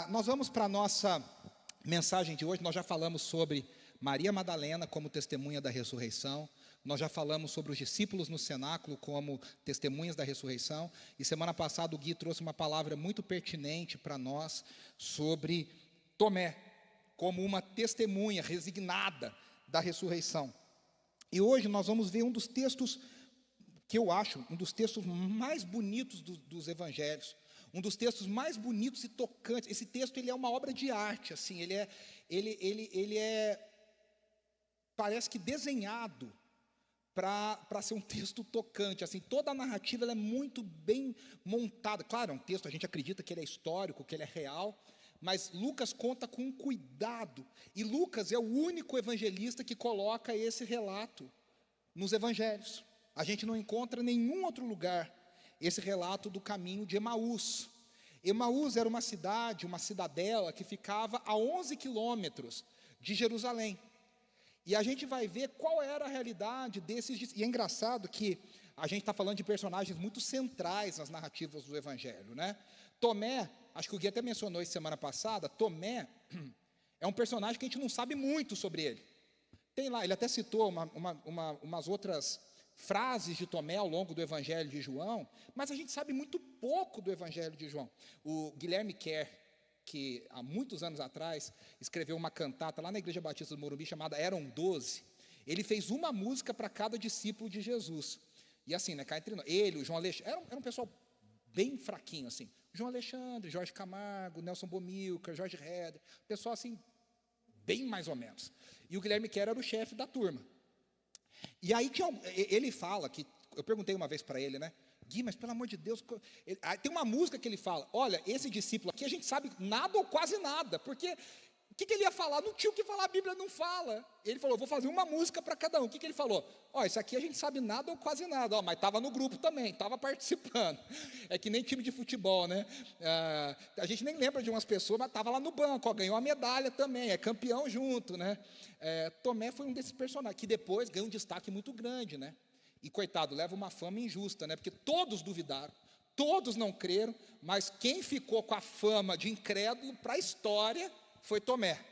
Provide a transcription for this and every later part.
Nós vamos para a nossa mensagem de hoje. Nós já falamos sobre Maria Madalena como testemunha da ressurreição. Nós já falamos sobre os discípulos no cenáculo como testemunhas da ressurreição. E semana passada o Gui trouxe uma palavra muito pertinente para nós sobre Tomé, como uma testemunha resignada da ressurreição. E hoje nós vamos ver um dos textos que eu acho um dos textos mais bonitos dos evangelhos, um dos textos mais bonitos e tocantes. Esse texto ele é uma obra de arte, assim, ele é parece que desenhado para ser um texto tocante, assim, toda a narrativa ela é muito bem montada. Claro, é um texto, a gente acredita que ele é histórico, que ele é real, mas Lucas conta com um cuidado, e Lucas é o único evangelista que coloca esse relato nos evangelhos. A gente não encontra em nenhum outro lugar esse relato do caminho de Emaús. Emaús era uma cidade, uma cidadela que ficava a 11 quilômetros de Jerusalém. E a gente vai ver qual era a realidade desses. E é engraçado que a gente está falando de personagens muito centrais nas narrativas do Evangelho, né? Tomé, acho que o Gui até mencionou isso semana passada, Tomé é um personagem que a gente não sabe muito sobre ele. Tem lá, ele até citou umas outras frases de Tomé ao longo do Evangelho de João, mas a gente sabe muito pouco do Evangelho de João. O Guilherme Kerr, que há muitos anos atrás escreveu uma cantata lá na Igreja Batista do Morumbi chamada Eram 12, ele fez uma música para cada discípulo de Jesus. E assim, né, cá entre nós, ele, o João Alexandre, era um pessoal bem fraquinho, assim. João Alexandre, Jorge Camargo, Nelson Bomilcar, Jorge Heder, pessoal assim, bem mais ou menos. E o Guilherme Kerr era o chefe da turma. E aí ele fala que, eu perguntei uma vez para ele, né, Gui, mas pelo amor de Deus, tem uma música que ele fala, olha, esse discípulo aqui a gente sabe nada ou quase nada, porque o que ele ia falar? Não tinha o que falar, a Bíblia não fala. Ele falou, vou fazer uma música para cada um. O que ele falou? Isso aqui a gente sabe nada ou quase nada, mas estava no grupo também, estava participando. É que nem time de futebol, né? A gente nem lembra de umas pessoas, mas estava lá no banco, ganhou a medalha também, é campeão junto, né? Tomé foi um desses personagens, que depois ganhou um destaque muito grande, né? E coitado, leva uma fama injusta, né? Porque todos duvidaram, todos não creram, mas quem ficou com a fama de incrédulo para a história foi Tomé,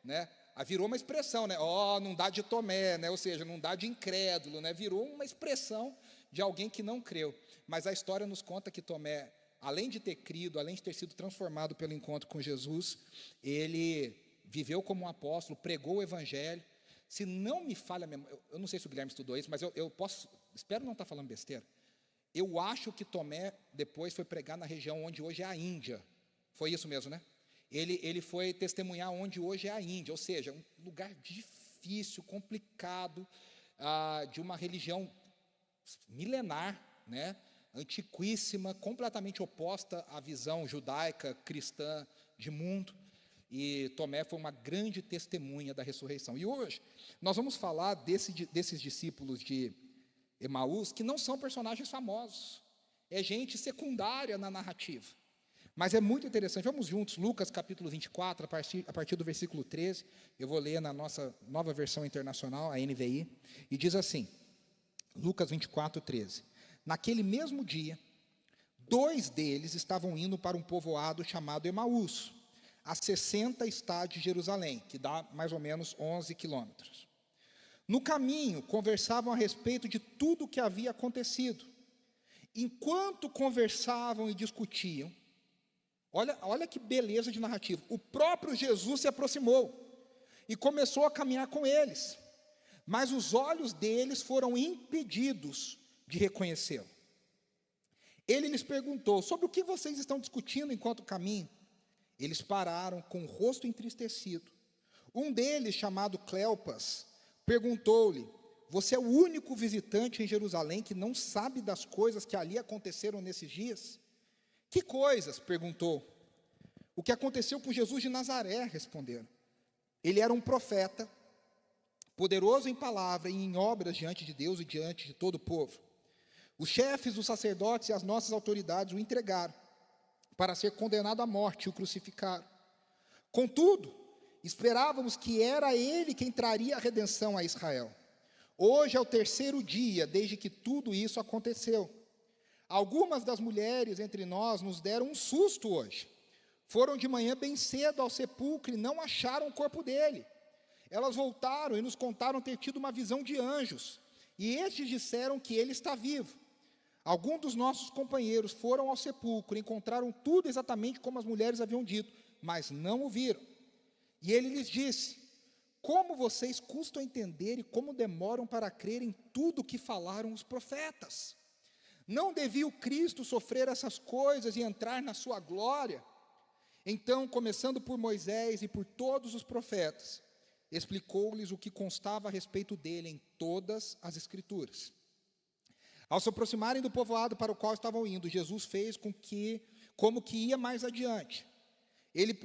né? Virou uma expressão, né? Não dá de Tomé, né? Ou seja, não dá de incrédulo, né? Virou uma expressão de alguém que não creu. Mas a história nos conta que Tomé, além de ter crido, além de ter sido transformado pelo encontro com Jesus, ele viveu como um apóstolo, pregou o evangelho. Se não me falha a memória, eu não sei se o Guilherme estudou isso, mas eu posso, espero não estar falando besteira. Eu acho que Tomé depois foi pregar na região onde hoje é a Índia. Foi isso mesmo, né? Ele foi testemunhar onde hoje é a Índia, ou seja, um lugar difícil, complicado, de uma religião milenar, né? Antiquíssima, completamente oposta à visão judaica, cristã de mundo. E Tomé foi uma grande testemunha da ressurreição. E hoje nós vamos falar desses discípulos de Emaús, que não são personagens famosos, é gente secundária na narrativa. Mas é muito interessante. Vamos juntos, Lucas capítulo 24, a partir do versículo 13. Eu vou ler na nossa nova versão internacional, a NVI, e diz assim, Lucas 24, 13. Naquele mesmo dia, 2 deles estavam indo para um povoado chamado Emaús, a 60 estádios de Jerusalém, que dá mais ou menos 11 quilômetros. No caminho, conversavam a respeito de tudo o que havia acontecido. Enquanto conversavam e discutiam, olha que beleza de narrativa, o próprio Jesus se aproximou e começou a caminhar com eles, mas os olhos deles foram impedidos de reconhecê-lo. Ele lhes perguntou, sobre o que vocês estão discutindo enquanto caminham? Eles pararam com o rosto entristecido. Um deles, chamado Cleopas, perguntou-lhe, você é o único visitante em Jerusalém que não sabe das coisas que ali aconteceram nesses dias? Que coisas? Perguntou. O que aconteceu com Jesus de Nazaré, responderam. Ele era um profeta, poderoso em palavra e em obras diante de Deus e diante de todo o povo. Os chefes, os sacerdotes e as nossas autoridades o entregaram para ser condenado à morte e o crucificaram. Contudo, esperávamos que era ele quem traria a redenção a Israel. Hoje é o 3º dia desde que tudo isso aconteceu. Algumas das mulheres entre nós nos deram um susto hoje. Foram de manhã bem cedo ao sepulcro e não acharam o corpo dele. Elas voltaram e nos contaram ter tido uma visão de anjos, e estes disseram que ele está vivo. Alguns dos nossos companheiros foram ao sepulcro e encontraram tudo exatamente como as mulheres haviam dito, mas não o viram. E ele lhes disse: como vocês custam a entender e como demoram para crer em tudo o que falaram os profetas? Não devia o Cristo sofrer essas coisas e entrar na sua glória? Então, começando por Moisés e por todos os profetas, explicou-lhes o que constava a respeito dele em todas as Escrituras. Ao se aproximarem do povoado para o qual estavam indo, Jesus fez como que ia mais adiante. Eles,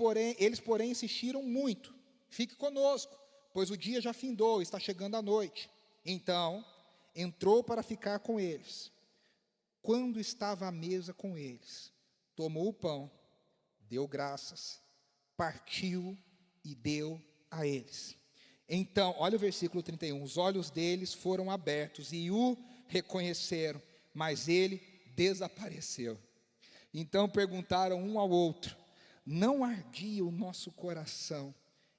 porém, insistiram muito: fique conosco, pois o dia já findou, está chegando a noite. Então, entrou para ficar com eles. Quando estava à mesa com eles, tomou o pão, deu graças, partiu e deu a eles. Então, olha o versículo 31, os olhos deles foram abertos e o reconheceram, mas ele desapareceu. Então perguntaram um ao outro: não ardia o nosso coração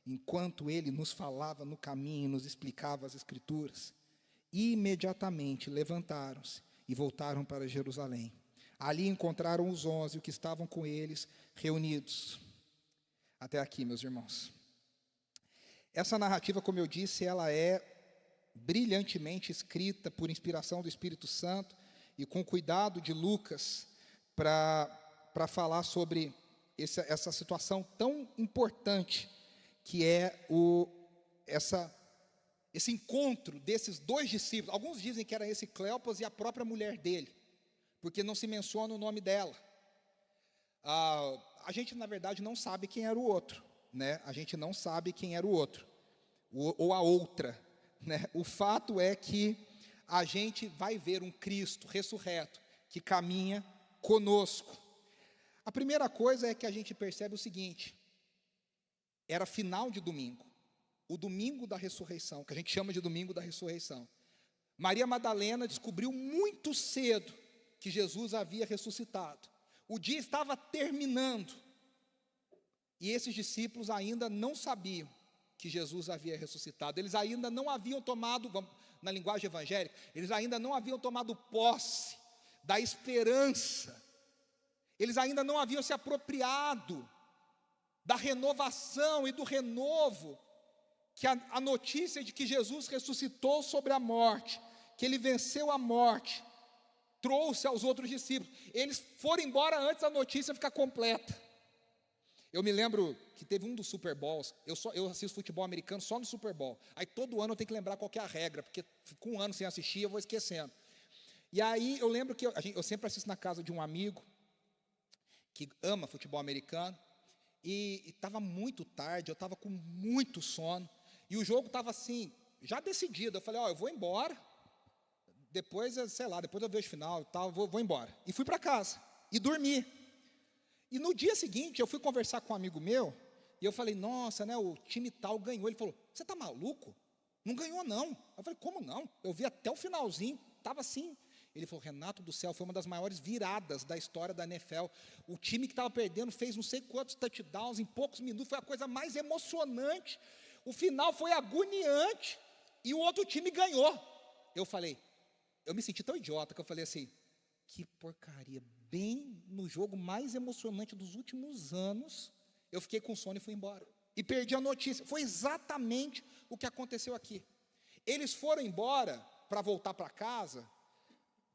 enquanto ele nos falava no caminho e nos explicava as Escrituras? Imediatamente levantaram-se e voltaram para Jerusalém. Ali encontraram os 11 que estavam com eles reunidos. Até aqui, meus irmãos. Essa narrativa, como eu disse, ela é brilhantemente escrita por inspiração do Espírito Santo e com cuidado de Lucas para falar sobre essa situação tão importante que é esse encontro desses dois discípulos. Alguns dizem que era esse Cleopas e a própria mulher dele, porque não se menciona o nome dela. A gente, na verdade, não sabe quem era o outro, né? A gente não sabe quem era o outro, ou a outra, né? O fato é que a gente vai ver um Cristo ressurreto que caminha conosco. A primeira coisa é que a gente percebe o seguinte: era final de domingo, o domingo da ressurreição, que a gente chama de domingo da ressurreição. Maria Madalena descobriu muito cedo que Jesus havia ressuscitado. O dia estava terminando e esses discípulos ainda não sabiam que Jesus havia ressuscitado. Eles ainda não haviam tomado, na linguagem evangélica, eles ainda não haviam tomado posse da esperança. Eles ainda não haviam se apropriado da renovação e do renovo que a notícia de que Jesus ressuscitou sobre a morte, que ele venceu a morte, trouxe aos outros discípulos. Eles foram embora antes da notícia ficar completa. Eu me lembro que teve um dos Super Bowls, eu assisto futebol americano só no Super Bowl, aí todo ano eu tenho que lembrar qual que é a regra, porque fico um ano sem assistir, eu vou esquecendo. E aí eu lembro que eu sempre assisto na casa de um amigo que ama futebol americano, e estava muito tarde, eu estava com muito sono, e o jogo estava assim, já decidido. Eu falei: eu vou embora, depois, depois eu vejo o final e tal, vou embora. E fui para casa, e dormi. E no dia seguinte, eu fui conversar com um amigo meu, e eu falei: nossa, né, o time tal ganhou. Ele falou: você está maluco? Não ganhou não. Eu falei: como não? Eu vi até o finalzinho, estava assim. Ele falou: Renato do céu, foi uma das maiores viradas da história da NFL. O time que estava perdendo fez não sei quantos touchdowns em poucos minutos, foi a coisa mais emocionante. O final foi agoniante e o outro time ganhou. Eu me senti tão idiota que eu falei assim: que porcaria, bem no jogo mais emocionante dos últimos anos, eu fiquei com sono e fui embora. E perdi a notícia. Foi exatamente o que aconteceu aqui. Eles foram embora para voltar para casa.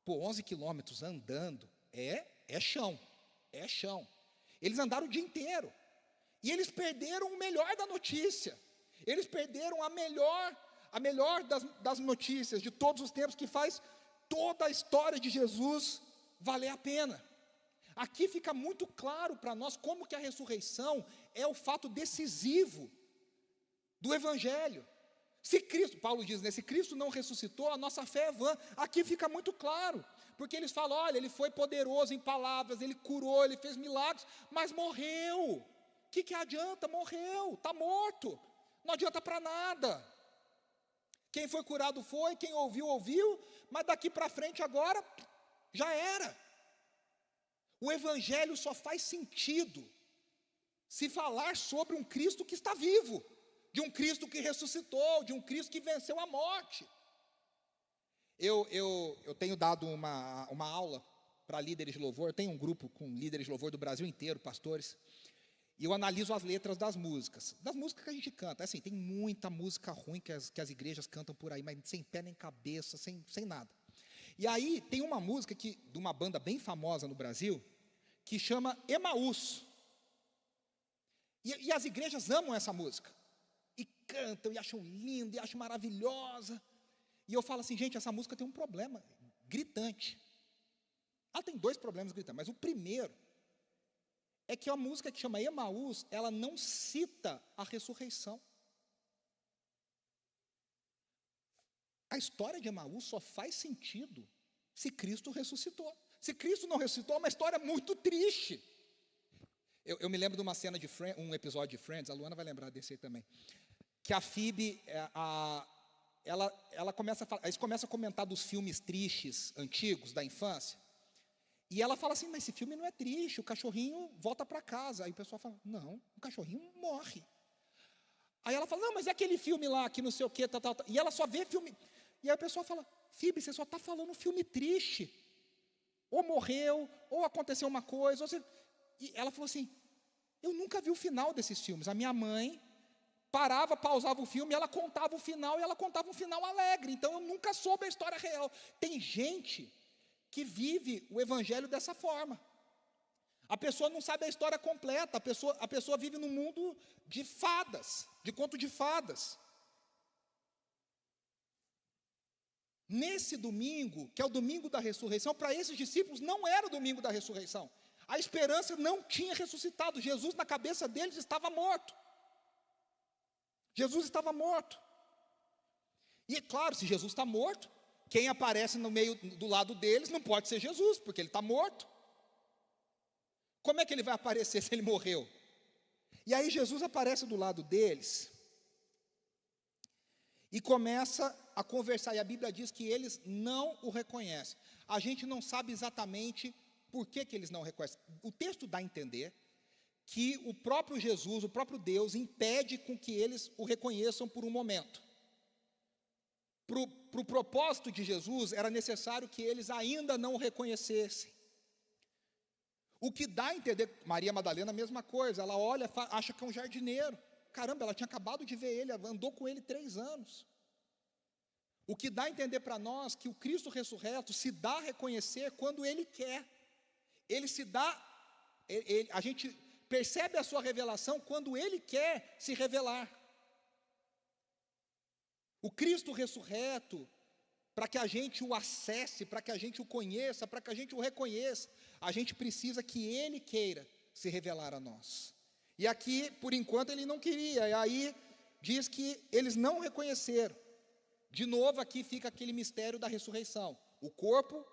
11 quilômetros andando, é chão. Eles andaram o dia inteiro, e eles perderam o melhor da notícia, eles perderam a melhor das notícias de todos os tempos, que faz toda a história de Jesus valer a pena. Aqui fica muito claro para nós como que a ressurreição é o fato decisivo do Evangelho. Se Cristo, Paulo diz, né, se Cristo não ressuscitou, a nossa fé é vã. Aqui fica muito claro, porque eles falam: olha, ele foi poderoso em palavras, ele curou, ele fez milagres, mas morreu. O que adianta? Morreu, está morto, não adianta para nada. Quem foi curado foi, quem ouviu, mas daqui para frente agora, já era. O Evangelho só faz sentido se falar sobre um Cristo que está vivo, de um Cristo que ressuscitou, de um Cristo que venceu a morte. Eu tenho dado uma aula para líderes de louvor, eu tenho um grupo com líderes de louvor do Brasil inteiro, pastores, e eu analiso as letras das músicas que a gente canta. Assim, tem muita música ruim que as igrejas cantam por aí, mas sem pé nem cabeça, sem nada. E aí tem uma música de uma banda bem famosa no Brasil, que chama Emaús. E as igrejas amam essa música, e cantam, e acham linda, e acham maravilhosa. E eu falo assim, gente, essa música tem um problema gritante. Ela tem 2 problemas gritantes, mas o primeiro é que a música que chama Emaús, ela não cita a ressurreição. A história de Emaús só faz sentido se Cristo ressuscitou. Se Cristo não ressuscitou, é uma história muito triste. Eu me lembro de uma cena um episódio de Friends, a Luana vai lembrar desse aí também, que a Phoebe, eles começam a comentar dos filmes tristes, antigos, da infância, e ela fala assim, mas esse filme não é triste, o cachorrinho volta para casa. Aí o pessoal fala, não, o cachorrinho morre. Aí ela fala, não, mas é aquele filme lá, que não sei o que, tal. E ela só vê filme, e aí o pessoal fala, Phoebe, você só está falando filme triste, ou morreu, ou aconteceu uma coisa, e ela falou assim, eu nunca vi o final desses filmes. A minha mãe parava, pausava o filme, ela contava o final, e ela contava um final alegre, então eu nunca soube a história real. Tem gente que vive o evangelho dessa forma. A pessoa não sabe a história completa, a pessoa vive num mundo de fadas, de conto de fadas. Nesse domingo, que é o domingo da ressurreição, para esses discípulos não era o domingo da ressurreição. A esperança não tinha ressuscitado. Jesus, na cabeça deles, estava morto. Jesus estava morto. E é claro, se Jesus está morto, quem aparece no meio do lado deles não pode ser Jesus, porque ele está morto. Como é que ele vai aparecer se ele morreu? E aí Jesus aparece do lado deles e começa a conversar, e a Bíblia diz que eles não o reconhecem. A gente não sabe exatamente por que eles não o reconhecem. O texto dá a entender que o próprio Jesus, o próprio Deus, impede com que eles o reconheçam por um momento. Para o propósito de Jesus, era necessário que eles ainda não o reconhecessem. O que dá a entender, Maria Madalena, a mesma coisa, ela olha, acha que é um jardineiro. Caramba, ela tinha acabado de ver ele, andou com ele 3 anos. O que dá a entender para nós que o Cristo ressurreto se dá a reconhecer quando Ele quer. Ele se dá, a gente percebe a sua revelação quando Ele quer se revelar. O Cristo ressurreto, para que a gente o acesse, para que a gente o conheça, para que a gente o reconheça, a gente precisa que Ele queira se revelar a nós. E aqui, por enquanto, Ele não queria, e aí diz que eles não reconheceram. De novo, aqui fica aquele mistério da ressurreição. O corpo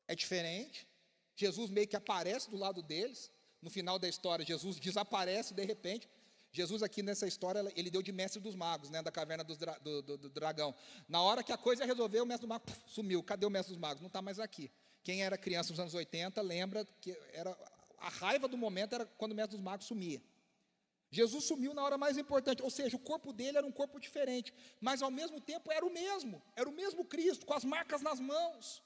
é diferente, Jesus meio que aparece do lado deles, no final da história, Jesus desaparece de repente. Jesus aqui nessa história, ele deu de mestre dos magos, né, da caverna do dragão. Na hora que a coisa resolveu, o mestre dos magos sumiu. Cadê o mestre dos magos? Não está mais aqui. Quem era criança nos anos 80, lembra que a raiva do momento era quando o mestre dos magos sumia. Jesus sumiu na hora mais importante, ou seja, o corpo dele era um corpo diferente, mas ao mesmo tempo era o mesmo Cristo, com as marcas nas mãos.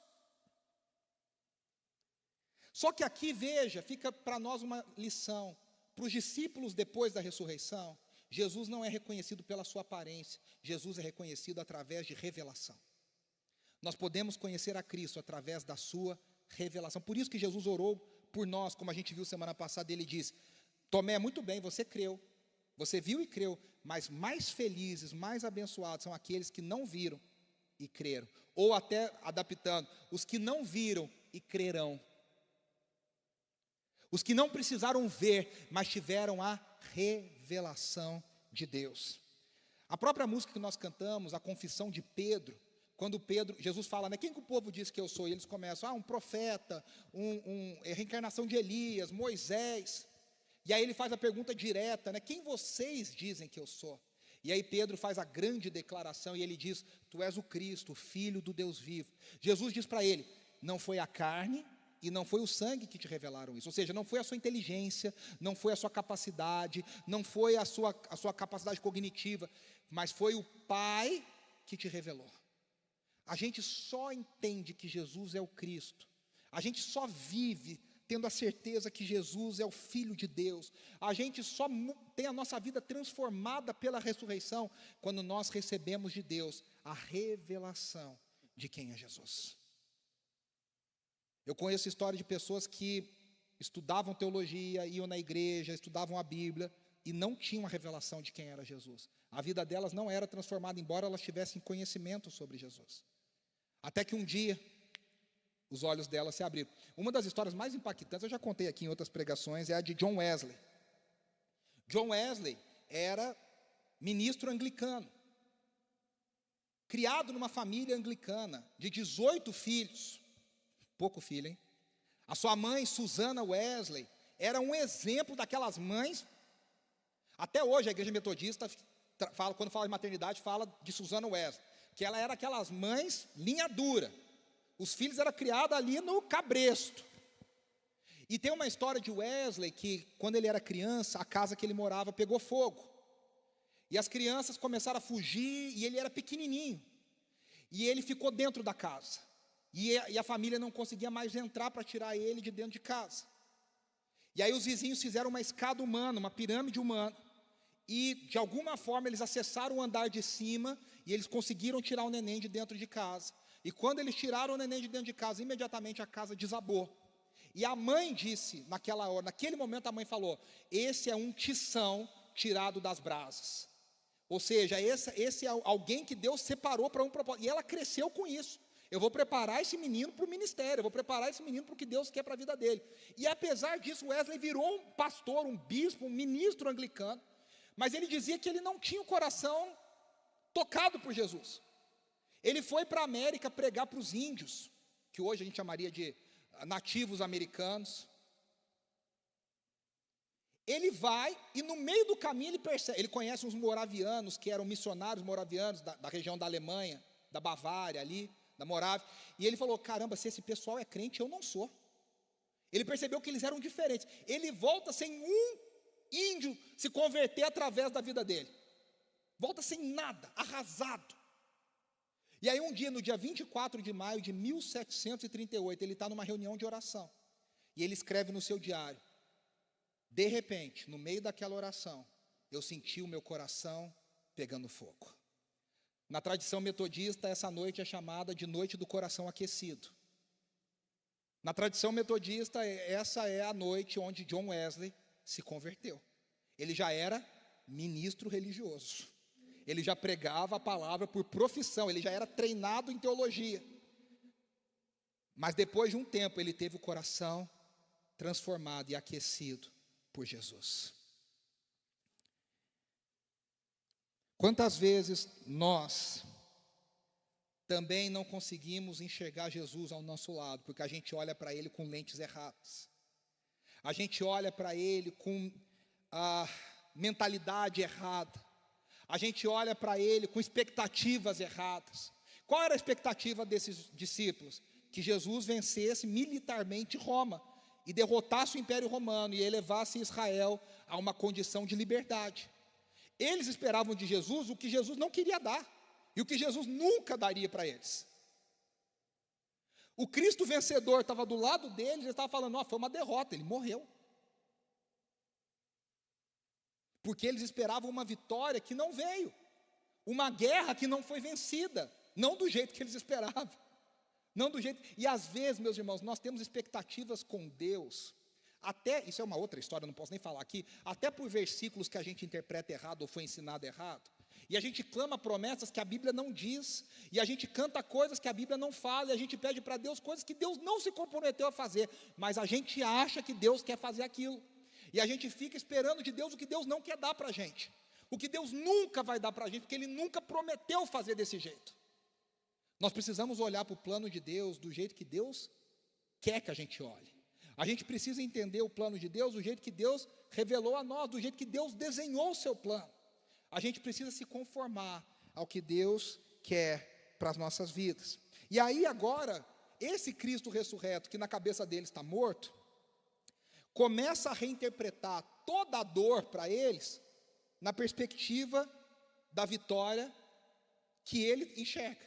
Só que aqui, veja, fica para nós uma lição. Para os discípulos depois da ressurreição, Jesus não é reconhecido pela sua aparência, Jesus é reconhecido através de revelação. Nós podemos conhecer a Cristo através da sua revelação. Por isso que Jesus orou por nós, como a gente viu semana passada, ele diz: Tomé, muito bem, você creu, você viu e creu, mas mais felizes, mais abençoados são aqueles que não viram e creram. Ou até, adaptando, os que não viram e crerão. Os que não precisaram ver, mas tiveram a revelação de Deus. A própria música que nós cantamos, a confissão de Pedro, quando Jesus fala, né, quem que o povo diz que eu sou? E eles começam, um profeta, reencarnação de Elias, Moisés. E aí ele faz a pergunta direta, né, quem vocês dizem que eu sou? E aí Pedro faz a grande declaração e ele diz, tu és o Cristo, o Filho do Deus vivo. Jesus diz para ele, não foi a carne e não foi o sangue que te revelaram isso. Ou seja, não foi a sua inteligência, não foi a sua capacidade, não foi a sua capacidade cognitiva, mas foi o Pai que te revelou. A gente só entende que Jesus é o Cristo, a gente só vive tendo a certeza que Jesus é o Filho de Deus, a gente só tem a nossa vida transformada pela ressurreição, quando nós recebemos de Deus a revelação de quem é Jesus. Eu conheço história de pessoas que estudavam teologia, iam na igreja, estudavam a Bíblia, e não tinham a revelação de quem era Jesus. A vida delas não era transformada, embora elas tivessem conhecimento sobre Jesus. Até que um dia, os olhos delas se abriram. Uma das histórias mais impactantes, eu já contei aqui em outras pregações, é a de John Wesley. John Wesley era ministro anglicano, criado numa família anglicana, de 18 filhos, pouco filho, hein? A sua mãe, Susana Wesley, era um exemplo daquelas mães. Até hoje a igreja metodista, quando fala de maternidade, fala de Susana Wesley, que ela era aquelas mães linha dura. Os filhos eram criados ali no cabresto. E tem uma história de Wesley que, quando ele era criança, a casa que ele morava pegou fogo. E as crianças começaram a fugir, e ele era pequenininho. E ele ficou dentro da casa. E a família não conseguia mais entrar para tirar ele de dentro de casa. E aí os vizinhos fizeram uma escada humana, uma pirâmide humana. E, de alguma forma, eles acessaram o andar de cima, e eles conseguiram tirar o neném de dentro de casa. E quando eles tiraram o neném de dentro de casa, imediatamente a casa desabou. E a mãe disse, naquela hora, naquele momento a mãe falou: esse é um tição tirado das brasas. Ou seja, esse é alguém que Deus separou para um propósito. E ela cresceu com isso. Eu vou preparar esse menino para o ministério, eu vou preparar esse menino para o que Deus quer para a vida dele. E apesar disso, Wesley virou um pastor, um bispo, um ministro anglicano, mas ele dizia que ele não tinha o coração tocado por Jesus. Ele foi para a América pregar para os índios, que hoje a gente chamaria de nativos americanos. Ele vai e no meio do caminho ele percebe, ele conhece uns moravianos, que eram missionários moravianos da região da Alemanha, da Bavária ali, da Morávia, e ele falou: caramba, se esse pessoal é crente, eu não sou. Ele percebeu que eles eram diferentes. Ele volta sem um índio se converter através da vida dele. Volta sem nada, arrasado. E aí um dia, no dia 24 de maio de 1738, ele está numa reunião de oração. E ele escreve no seu diário: de repente, no meio daquela oração, eu senti o meu coração pegando fogo. Na tradição metodista, essa noite é chamada de Noite do Coração Aquecido. Na tradição metodista, essa é a noite onde John Wesley se converteu. Ele já era ministro religioso. Ele já pregava a palavra por profissão, ele já era treinado em teologia. Mas depois de um tempo, ele teve o coração transformado e aquecido por Jesus. Quantas vezes nós também não conseguimos enxergar Jesus ao nosso lado, porque a gente olha para Ele com lentes erradas. A gente olha para Ele com a mentalidade errada. A gente olha para Ele com expectativas erradas. Qual era a expectativa desses discípulos? Que Jesus vencesse militarmente Roma e derrotasse o Império Romano e elevasse Israel a uma condição de liberdade. Eles esperavam de Jesus o que Jesus não queria dar, e o que Jesus nunca daria para eles. O Cristo vencedor estava do lado deles, ele estava falando: foi uma derrota, ele morreu. Porque eles esperavam uma vitória que não veio, uma guerra que não foi vencida, não do jeito que eles esperavam, não do jeito. E às vezes, meus irmãos, nós temos expectativas com Deus, até, isso é uma outra história, não posso nem falar aqui, até por versículos que a gente interpreta errado ou foi ensinado errado, e a gente clama promessas que a Bíblia não diz, e a gente canta coisas que a Bíblia não fala, e a gente pede para Deus coisas que Deus não se comprometeu a fazer, mas a gente acha que Deus quer fazer aquilo, e a gente fica esperando de Deus o que Deus não quer dar para a gente, o que Deus nunca vai dar para a gente, porque Ele nunca prometeu fazer desse jeito. Nós precisamos olhar para o plano de Deus do jeito que Deus quer que a gente olhe. A gente precisa entender o plano de Deus do jeito que Deus revelou a nós, do jeito que Deus desenhou o seu plano. A gente precisa se conformar ao que Deus quer para as nossas vidas. E aí agora, esse Cristo ressurreto, que na cabeça deles está morto, começa a reinterpretar toda a dor para eles na perspectiva da vitória que ele enxerga.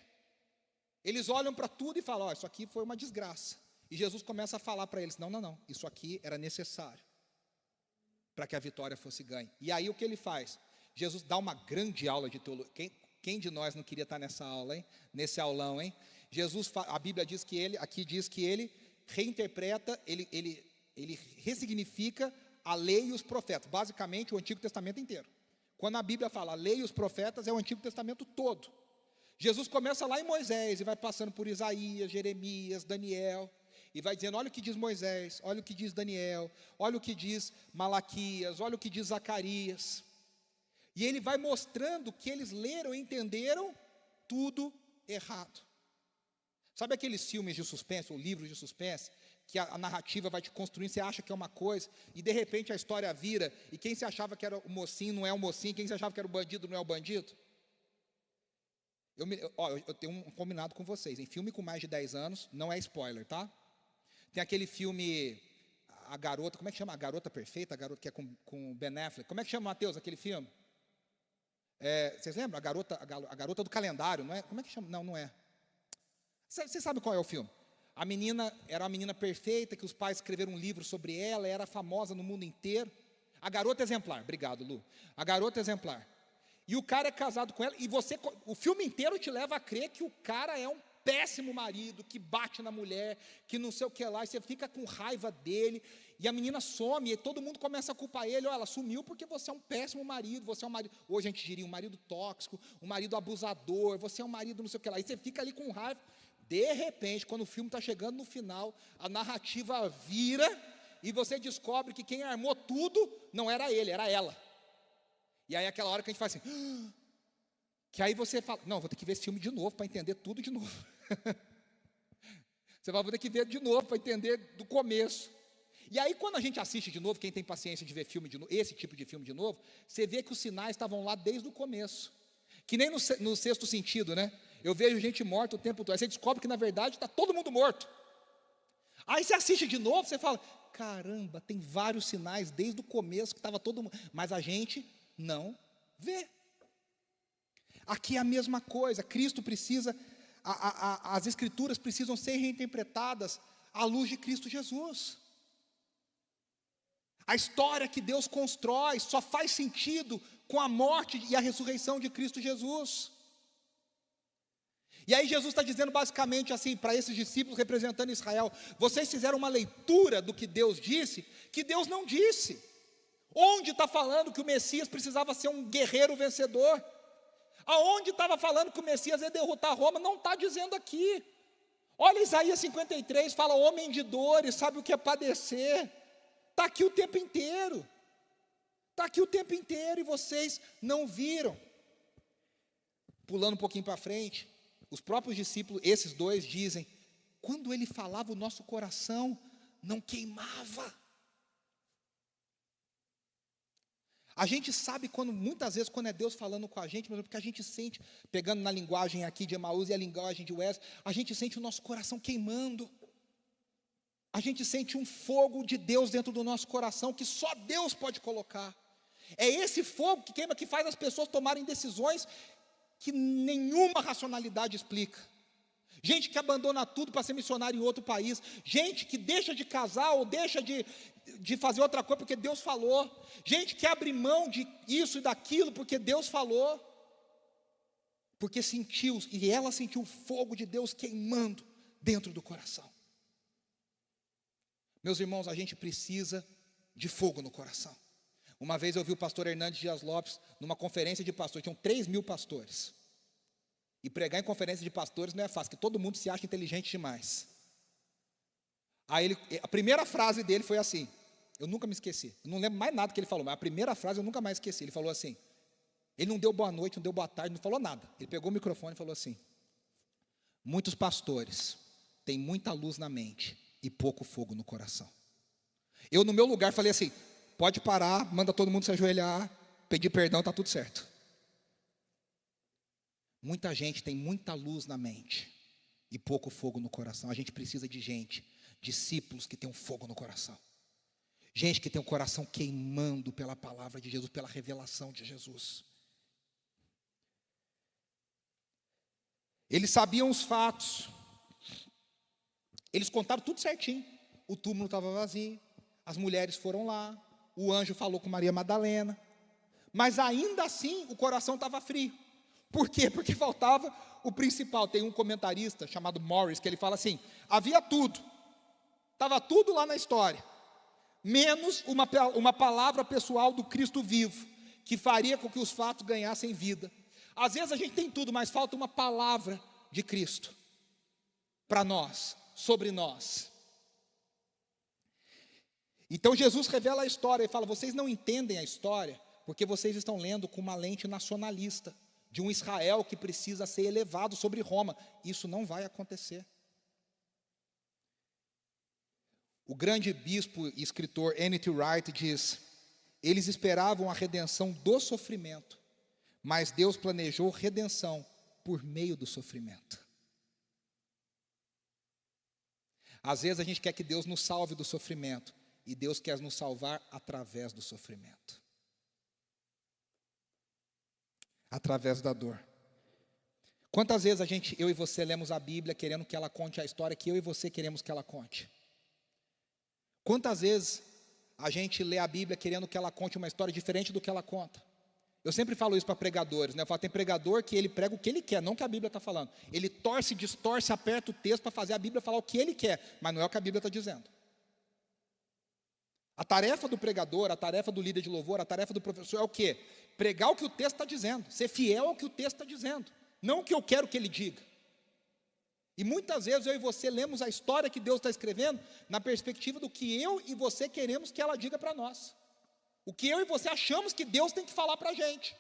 Eles olham para tudo e falam, isso aqui foi uma desgraça. E Jesus começa a falar para eles, não, isso aqui era necessário para que a vitória fosse ganha. E aí o que ele faz? Jesus dá uma grande aula de teologia. Quem de nós não queria estar nessa aula, hein? Nesse aulão, hein? A Bíblia diz que ele reinterpreta, ele ressignifica a lei e os profetas, basicamente o Antigo Testamento inteiro. Quando a Bíblia fala a lei e os profetas, é o Antigo Testamento todo. Jesus começa lá em Moisés e vai passando por Isaías, Jeremias, Daniel, e vai dizendo, olha o que diz Moisés, olha o que diz Daniel, olha o que diz Malaquias, olha o que diz Zacarias. E ele vai mostrando que eles leram e entenderam tudo errado. Sabe aqueles filmes de suspense, ou livros de suspense, que a narrativa vai te construindo, você acha que é uma coisa, e de repente a história vira, e quem se achava que era o mocinho não é o mocinho, quem se achava que era o bandido não é o bandido? Eu tenho um combinado com vocês, em filme com mais de 10 anos, não é spoiler, tá? Tem aquele filme, a garota, como é que chama? A Garota Perfeita, a garota que é com o Ben Affleck, como é que chama, Mateus, aquele filme? Vocês lembram? A garota do calendário, não é? Como é que chama? Não é. Você sabe qual é o filme? A menina era uma menina perfeita, que os pais escreveram um livro sobre ela, era famosa no mundo inteiro. A garota exemplar, obrigado, Lu. A garota exemplar. E o cara é casado com ela, e o filme inteiro te leva a crer que o cara é um péssimo marido, que bate na mulher, que não sei o que lá, e você fica com raiva dele, e a menina some, e todo mundo começa a culpar ele, ela sumiu porque você é um péssimo marido, você é um marido, hoje a gente diria um marido tóxico, um marido abusador, você é um marido não sei o que lá, e você fica ali com raiva. De repente, quando o filme está chegando no final, a narrativa vira, e você descobre que quem armou tudo não era ele, era ela. E aí é aquela hora que a gente faz assim, que aí você fala, não, vou ter que ver esse filme de novo para entender tudo de novo. Você vai ter que ver de novo para entender do começo. E aí quando a gente assiste de novo, quem tem paciência de ver filme de novo, esse tipo de filme de novo, você vê que os sinais estavam lá desde o começo. Que nem no Sexto Sentido, né? Eu vejo gente morta o tempo todo. Aí você descobre que na verdade está todo mundo morto. Aí você assiste de novo, você fala, caramba, tem vários sinais desde o começo que estava todo mundo. Mas a gente não vê. Aqui é a mesma coisa, Cristo precisa, as Escrituras precisam ser reinterpretadas à luz de Cristo Jesus. A história que Deus constrói só faz sentido com a morte e a ressurreição de Cristo Jesus. E aí Jesus está dizendo basicamente assim, para esses discípulos representando Israel, vocês fizeram uma leitura do que Deus disse, que Deus não disse. Onde está falando que o Messias precisava ser um guerreiro vencedor? Aonde estava falando que o Messias ia derrotar Roma? Não está dizendo aqui. Olha Isaías 53, fala homem de dores, sabe o que é padecer. Está aqui o tempo inteiro. Está aqui o tempo inteiro e vocês não viram. Pulando um pouquinho para frente, os próprios discípulos, esses dois dizem, quando ele falava o nosso coração não queimava. A gente sabe muitas vezes quando é Deus falando com a gente, mas é porque a gente sente, pegando na linguagem aqui de Emaús e a linguagem de Wesley, a gente sente o nosso coração queimando. A gente sente um fogo de Deus dentro do nosso coração, que só Deus pode colocar. É esse fogo que queima, que faz as pessoas tomarem decisões que nenhuma racionalidade explica. Gente que abandona tudo para ser missionário em outro país. Gente que deixa de casar ou deixa de fazer outra coisa porque Deus falou. Gente que abre mão de isso e daquilo porque Deus falou. Porque sentiu, e ela sentiu o fogo de Deus queimando dentro do coração. Meus irmãos, a gente precisa de fogo no coração. Uma vez eu vi o pastor Hernandes Dias Lopes numa conferência de pastores, tinham 3.000 pastores. E pregar em conferência de pastores não é fácil, porque todo mundo se acha inteligente demais. Aí a primeira frase dele foi assim, eu nunca me esqueci, eu não lembro mais nada que ele falou, mas a primeira frase eu nunca mais esqueci. Ele falou assim, ele não deu boa noite, não deu boa tarde, não falou nada. Ele pegou o microfone e falou assim, muitos pastores têm muita luz na mente e pouco fogo no coração. Eu no meu lugar falei assim, pode parar, manda todo mundo se ajoelhar, pedir perdão, está tudo certo. Muita gente tem muita luz na mente e pouco fogo no coração. A gente precisa de gente, discípulos que tenham fogo no coração. Gente que tem o coração queimando pela palavra de Jesus, pela revelação de Jesus. Eles sabiam os fatos. Eles contaram tudo certinho. O túmulo estava vazio, as mulheres foram lá, o anjo falou com Maria Madalena, mas ainda assim o coração estava frio. Por quê? Porque faltava o principal. Tem um comentarista chamado Morris que ele fala assim: havia tudo, estava tudo lá na história, menos uma palavra pessoal do Cristo vivo, que faria com que os fatos ganhassem vida. Às vezes a gente tem tudo, mas falta uma palavra de Cristo para nós, sobre nós. Então Jesus revela a história e fala: vocês não entendem a história porque vocês estão lendo com uma lente nacionalista, de um Israel que precisa ser elevado sobre Roma. Isso não vai acontecer. O grande bispo e escritor N.T. Wright diz: eles esperavam a redenção do sofrimento, mas Deus planejou redenção por meio do sofrimento. Às vezes a gente quer que Deus nos salve do sofrimento, e Deus quer nos salvar através do sofrimento, através da dor. Quantas vezes eu e você lemos a Bíblia querendo que ela conte a história que eu e você queremos que ela conte? Quantas vezes a gente lê a Bíblia querendo que ela conte uma história diferente do que ela conta? Eu sempre falo isso para pregadores, né? Eu falo: tem pregador que ele prega o que ele quer, não o que a Bíblia está falando. Ele torce, distorce, aperta o texto para fazer a Bíblia falar o que ele quer, mas não é o que a Bíblia está dizendo. A tarefa do pregador, a tarefa do líder de louvor, a tarefa do professor é o quê? Pregar o que o texto está dizendo, ser fiel ao que o texto está dizendo, não o que eu quero que ele diga. E muitas vezes eu e você lemos a história que Deus está escrevendo na perspectiva do que eu e você queremos que ela diga para nós. O que eu e você achamos que Deus tem que falar para a gente.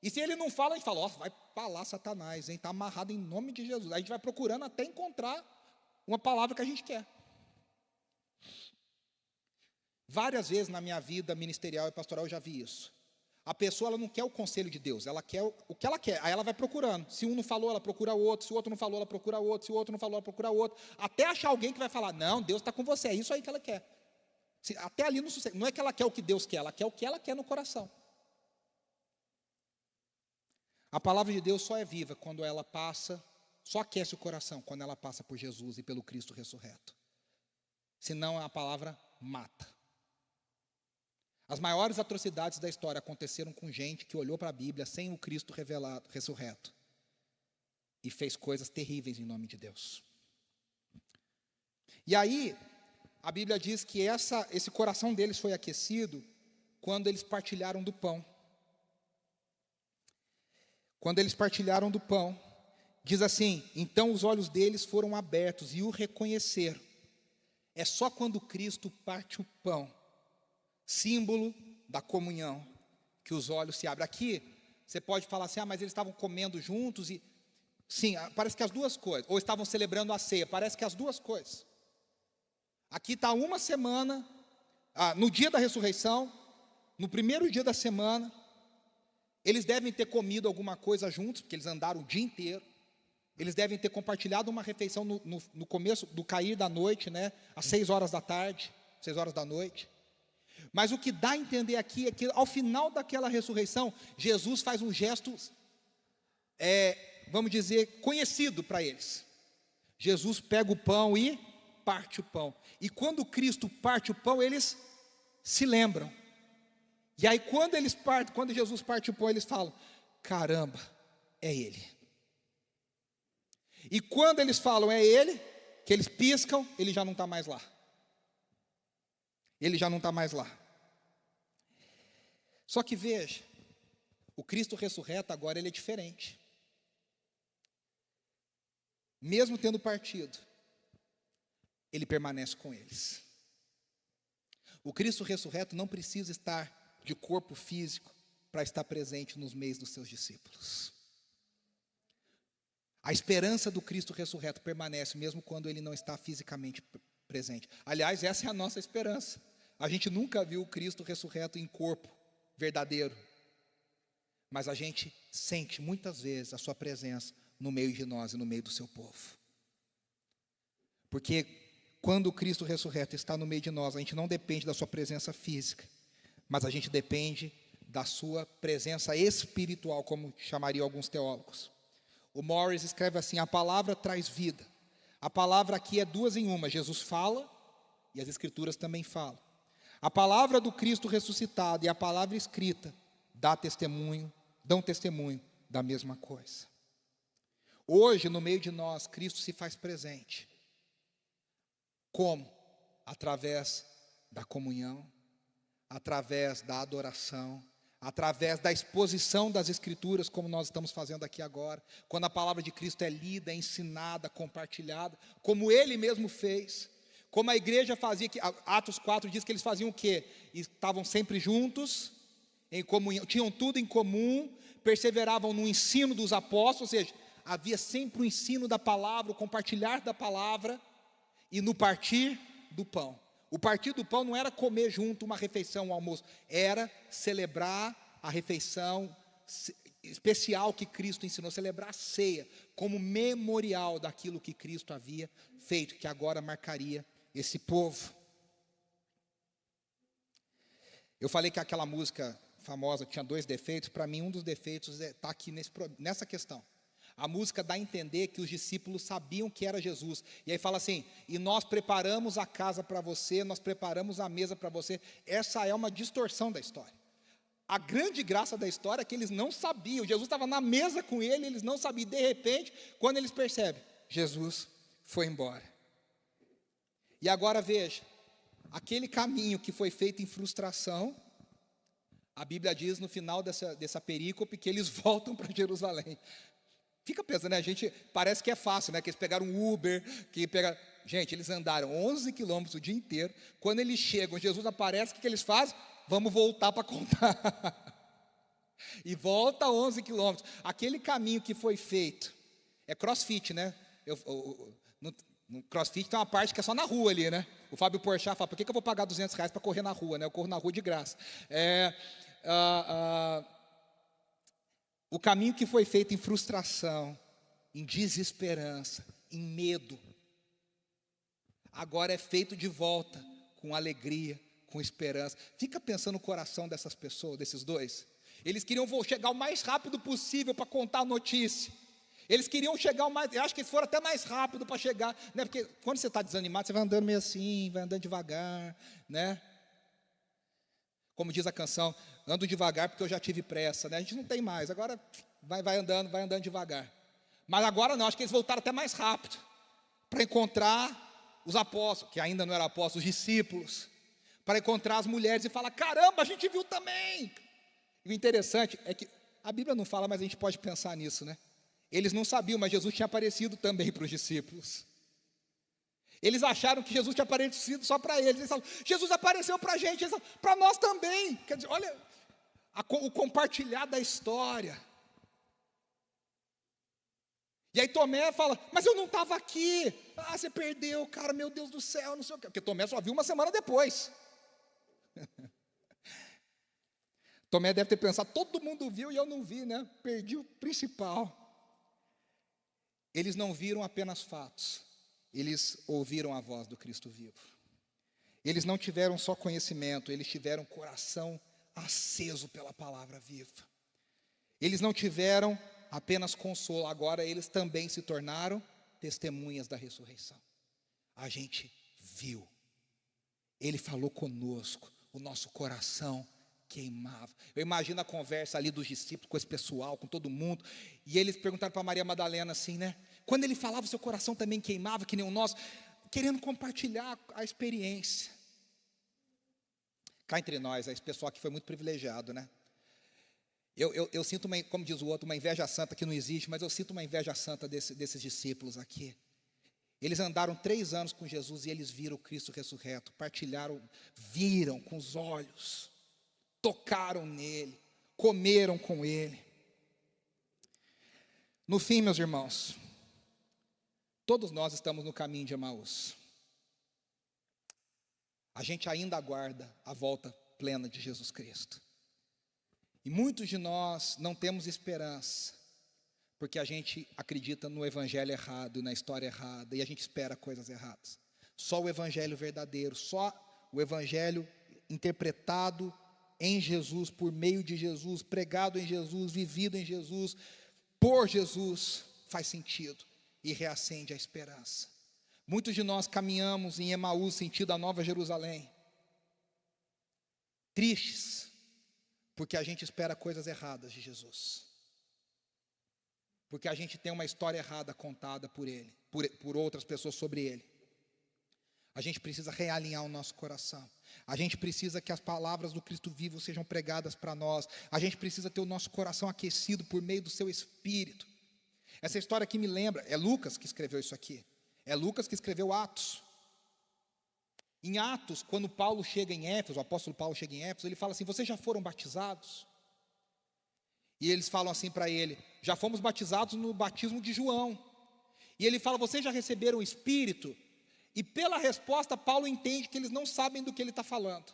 E se ele não fala, a gente fala: ó, vai para lá, Satanás, hein? Está amarrado em nome de Jesus. Aí a gente vai procurando até encontrar uma palavra que a gente quer. Várias vezes na minha vida ministerial e pastoral eu já vi isso. A pessoa, ela não quer o conselho de Deus, ela quer o que ela quer. Aí ela vai procurando. Se um não falou, ela procura outro. Se o outro não falou, ela procura outro. Se o outro não falou, ela procura outro. Até achar alguém que vai falar: não, Deus está com você, é isso aí que ela quer. Até ali não sucede. Não é que ela quer o que Deus quer, ela quer o que ela quer no coração. A palavra de Deus só é viva quando ela passa, só aquece o coração quando ela passa por Jesus e pelo Cristo ressurreto. Senão a palavra mata. As maiores atrocidades da história aconteceram com gente que olhou para a Bíblia sem o Cristo revelado, ressurreto, e fez coisas terríveis em nome de Deus. E aí, a Bíblia diz que esse coração deles foi aquecido quando eles partilharam do pão. Quando eles partilharam do pão, diz assim: então os olhos deles foram abertos e o reconheceram. É só quando Cristo parte o pão, símbolo da comunhão, que os olhos se abrem. Aqui, você pode falar assim: mas eles estavam comendo juntos e... Sim, parece que as duas coisas. Ou estavam celebrando a ceia, parece que as duas coisas. Aqui está uma semana, no dia da ressurreição, no primeiro dia da semana, eles devem ter comido alguma coisa juntos, porque eles andaram o dia inteiro. Eles devem ter compartilhado uma refeição no começo do cair da noite, né, às 6 horas da tarde, 6 horas da noite. Mas o que dá a entender aqui é que ao final daquela ressurreição, Jesus faz um gesto, vamos dizer, conhecido para eles. Jesus pega o pão e parte o pão. E quando Cristo parte o pão, eles se lembram. E aí quando Jesus parte o pão, eles falam: caramba, é Ele. E quando eles falam é Ele, que eles piscam, Ele já não está mais lá. Ele já não está mais lá. Só que veja, o Cristo ressurreto agora ele é diferente. Mesmo tendo partido, ele permanece com eles. O Cristo ressurreto não precisa estar de corpo físico para estar presente nos meios dos seus discípulos. A esperança do Cristo ressurreto permanece mesmo quando ele não está fisicamente presente. Aliás, essa é a nossa esperança. A gente nunca viu o Cristo ressurreto em corpo verdadeiro, mas a gente sente muitas vezes a sua presença no meio de nós e no meio do seu povo. Porque quando o Cristo ressurreto está no meio de nós, a gente não depende da sua presença física, mas a gente depende da sua presença espiritual, como chamariam alguns teólogos. O Morris escreve assim: a palavra traz vida. A palavra aqui é duas em uma. Jesus fala e as Escrituras também falam. A palavra do Cristo ressuscitado e a palavra escrita dão testemunho da mesma coisa. Hoje, no meio de nós, Cristo se faz presente. Como? Através da comunhão, através da adoração, através da exposição das Escrituras, como nós estamos fazendo aqui agora, quando a palavra de Cristo é lida, é ensinada, compartilhada, como Ele mesmo fez, como a igreja fazia, que Atos 4 diz que eles faziam o quê? Estavam sempre juntos, em comunhão, tinham tudo em comum, perseveravam no ensino dos apóstolos, ou seja, havia sempre o ensino da palavra, o compartilhar da palavra, e no partir do pão. O partir do pão não era comer junto uma refeição, um almoço, era celebrar a refeição especial que Cristo ensinou, celebrar a ceia, como memorial daquilo que Cristo havia feito, que agora marcaria esse povo. Eu falei que aquela música famosa tinha 2 defeitos. Para mim, um dos defeitos está aqui nessa questão. A música dá a entender que os discípulos sabiam que era Jesus. E aí fala assim: e nós preparamos a casa para você, nós preparamos a mesa para você. Essa é uma distorção da história. A grande graça da história é que eles não sabiam. Jesus estava na mesa com ele, eles não sabiam. De repente, quando eles percebem, Jesus foi embora. E agora veja, aquele caminho que foi feito em frustração, a Bíblia diz no final dessa perícope que eles voltam para Jerusalém. Fica pensando, né? A gente parece que é fácil, né? Que eles pegaram um Uber, Gente, eles andaram 11 quilômetros o dia inteiro. Quando eles chegam, Jesus aparece, o que eles fazem? Vamos voltar para contar. E volta 11 quilômetros. Aquele caminho que foi feito, é crossfit, né? No crossfit tem uma parte que é só na rua ali, né? O Fábio Porchat fala: por que eu vou pagar R$200 para correr na rua, né? Eu corro na rua de graça. O caminho que foi feito em frustração, em desesperança, em medo, agora é feito de volta com alegria, com esperança. Fica pensando no coração dessas pessoas, desses dois. Eles queriam chegar o mais rápido possível para contar a notícia. Eles queriam chegar eu acho que eles foram até mais rápido para chegar, né? Porque quando você está desanimado, você vai andando meio assim, vai andando devagar, né? Como diz a canção, ando devagar porque eu já tive pressa, né? A gente não tem mais, agora vai andando devagar. Mas agora não, acho que eles voltaram até mais rápido, para encontrar os apóstolos, que ainda não eram apóstolos, os discípulos, para encontrar as mulheres e falar: caramba, a gente viu também. E o interessante é que a Bíblia não fala, mas a gente pode pensar nisso, né? Eles não sabiam, mas Jesus tinha aparecido também para os discípulos. Eles acharam que Jesus tinha aparecido só para eles. Eles falaram: Jesus apareceu para a gente, para nós também. Quer dizer, olha o compartilhar da história. E aí Tomé fala: mas eu não estava aqui. Ah, você perdeu, cara, meu Deus do céu, não sei o quê. Porque Tomé só viu uma semana depois. Tomé deve ter pensado: todo mundo viu e eu não vi, né? Perdi o principal. Eles não viram apenas fatos, eles ouviram a voz do Cristo vivo. Eles não tiveram só conhecimento, eles tiveram coração aceso pela palavra viva. Eles não tiveram apenas consolo, agora eles também se tornaram testemunhas da ressurreição. A gente viu, ele falou conosco, o nosso coração queimava. Eu imagino a conversa ali dos discípulos com esse pessoal, com todo mundo, e eles perguntaram para Maria Madalena assim, né? Quando ele falava, o seu coração também queimava, que nem o nosso, querendo compartilhar a experiência. Cá entre nós, esse pessoal aqui foi muito privilegiado, né? Eu sinto, como diz o outro, uma inveja santa que não existe, mas eu sinto uma inveja santa desses discípulos aqui. Eles andaram 3 anos com Jesus e eles viram o Cristo ressurreto, partilharam, viram com os olhos, tocaram nele, comeram com ele. No fim, meus irmãos, todos nós estamos no caminho de Emaús. A gente ainda aguarda a volta plena de Jesus Cristo. E muitos de nós não temos esperança, porque a gente acredita no evangelho errado e na história errada, e a gente espera coisas erradas. Só o evangelho verdadeiro, só o evangelho interpretado em Jesus, por meio de Jesus, pregado em Jesus, vivido em Jesus, por Jesus, faz sentido e reacende a esperança. Muitos de nós caminhamos em Emaús, sentido a Nova Jerusalém, tristes, porque a gente espera coisas erradas de Jesus. Porque a gente tem uma história errada contada por Ele, por outras pessoas sobre Ele. A gente precisa realinhar o nosso coração. A gente precisa que as palavras do Cristo vivo sejam pregadas para nós. A gente precisa ter o nosso coração aquecido por meio do seu Espírito. Essa história aqui me lembra, é Lucas que escreveu isso aqui. É Lucas que escreveu Atos. Em Atos, quando Paulo chega em Éfeso, o apóstolo Paulo chega em Éfeso, ele fala assim: vocês já foram batizados? E eles falam assim para ele: já fomos batizados no batismo de João. E ele fala: vocês já receberam o Espírito? E pela resposta, Paulo entende que eles não sabem do que ele está falando.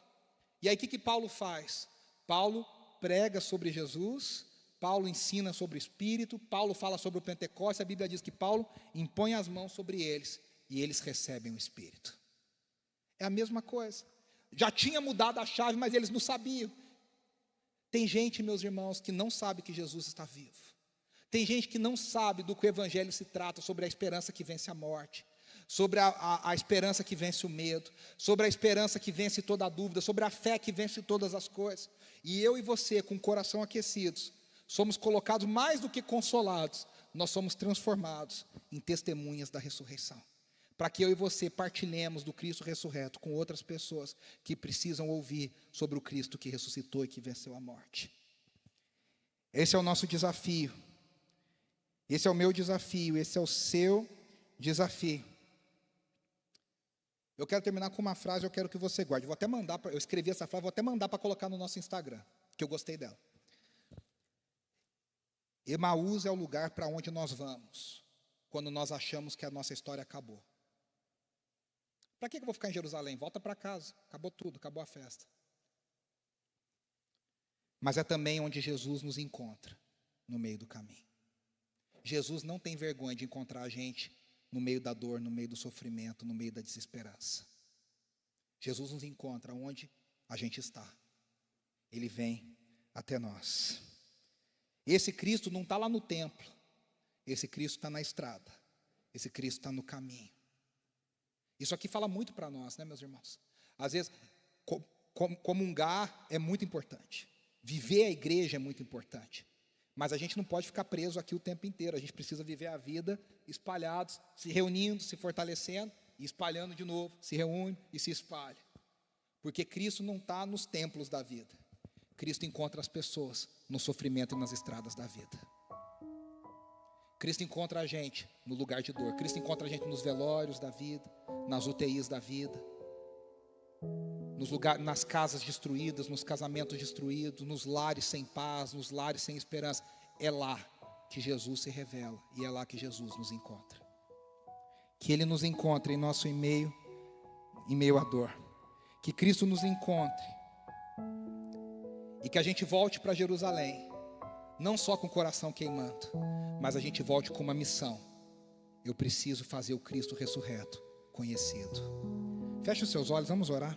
E aí o que Paulo faz? Paulo prega sobre Jesus, Paulo ensina sobre o Espírito, Paulo fala sobre o Pentecostes. A Bíblia diz que Paulo impõe as mãos sobre eles e eles recebem o Espírito. É a mesma coisa. Já tinha mudado a chave, mas eles não sabiam. Tem gente, meus irmãos, que não sabe que Jesus está vivo. Tem gente que não sabe do que o Evangelho se trata, sobre a esperança que vence a morte, sobre a esperança que vence o medo, sobre a esperança que vence toda a dúvida, sobre a fé que vence todas as coisas. E eu e você, com o coração aquecidos, somos colocados mais do que consolados, nós somos transformados em testemunhas da ressurreição. Para que eu e você partilhemos do Cristo ressurreto com outras pessoas que precisam ouvir sobre o Cristo que ressuscitou e que venceu a morte. Esse é o nosso desafio. Esse é o meu desafio, esse é o seu desafio. Eu quero terminar com uma frase, eu quero que você guarde. Vou até mandar, eu escrevi essa frase, vou até mandar para colocar no nosso Instagram, que eu gostei dela. Emaús é o lugar para onde nós vamos, quando nós achamos que a nossa história acabou. Para que eu vou ficar em Jerusalém? Volta para casa, acabou tudo, acabou a festa. Mas é também onde Jesus nos encontra, no meio do caminho. Jesus não tem vergonha de encontrar a gente no meio da dor, no meio do sofrimento, no meio da desesperança. Jesus nos encontra onde a gente está. Ele vem até nós. Esse Cristo não está lá no templo. Esse Cristo está na estrada. Esse Cristo está no caminho. Isso aqui fala muito para nós, né, meus irmãos? Às vezes, comungar é muito importante. Viver a igreja é muito importante. Mas a gente não pode ficar preso aqui o tempo inteiro. A gente precisa viver a vida espalhados, se reunindo, se fortalecendo e espalhando de novo. Se reúne e se espalha. Porque Cristo não está nos templos da vida. Cristo encontra as pessoas no sofrimento e nas estradas da vida. Cristo encontra a gente no lugar de dor. Cristo encontra a gente nos velórios da vida, nas UTIs da vida, nas casas destruídas, nos casamentos destruídos, nos lares sem paz, nos lares sem esperança. É lá que Jesus se revela e é lá que Jesus nos encontra. Que Ele nos encontre em nosso meio à dor. Que Cristo nos encontre e que a gente volte para Jerusalém, não só com o coração queimando, mas a gente volte com uma missão. Eu preciso fazer o Cristo ressurreto conhecido. Feche os seus olhos, vamos orar.